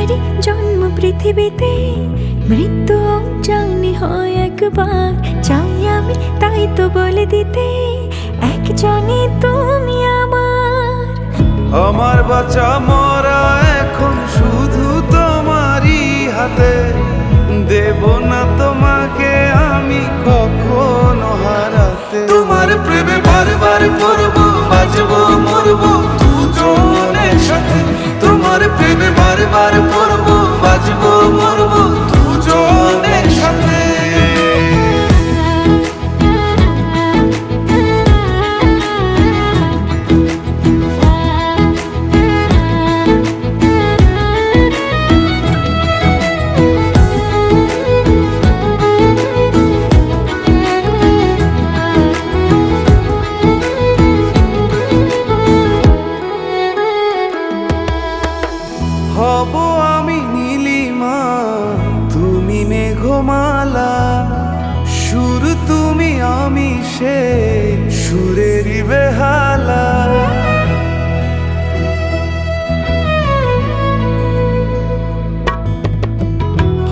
সবারই জন্ম পৃথিবীতে, মৃত্যু জানি হয় একবার। চাই আমি তাই তো বলে দিতে, এক জানি তুমি আমার। আমার বাঁচা মরা এখন শুধু তোমারই হাতে, দেব না তোমাকে আমি কখনো হারাতে। তোমার প্রেমে বারবার পড়বো, বাঁচবো মরবো দুজনের সাথে। তোমার প্রেমে বারবার পড়বো, বাঁচবো মরবো দুজনের সাথে। হব আমি নীলিমা, তুমি মেঘমালা, সুর তুমি আমি সে সুরেরই বেহালা।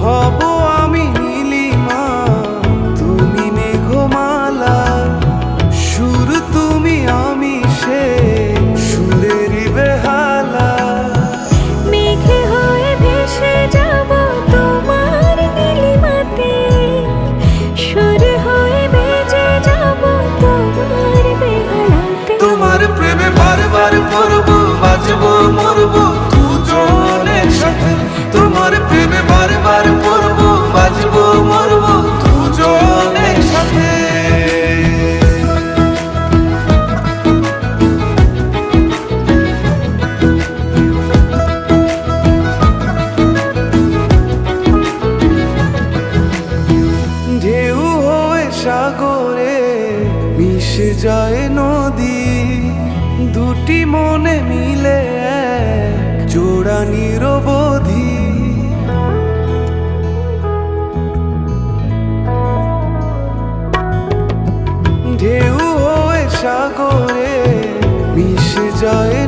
হব আমি নীলিমা, তুমি মেঘমালা, সুর তুমি আমি সে সুরেরই বেহালা। মেঘে হয়ে ভেসে যাব তোমার নীলিমাতে, সুর হয়ে বেজে যাব তোমার বেহালাতে। তোমার প্রেমে বারবার পড়বো, বাঁচবো মরবো দুজনের সাথে। তোমার প্রেমে বারবার পড়বো, বাঁচবো মরবো দুজনের সাথে। ঢেউ হয়ে সাগরে মিশে যায় নদী, দুটি মনে মিলে এক জোড়া নিরবধি। ঢেউ হয়ে সাগরে মিশে যায়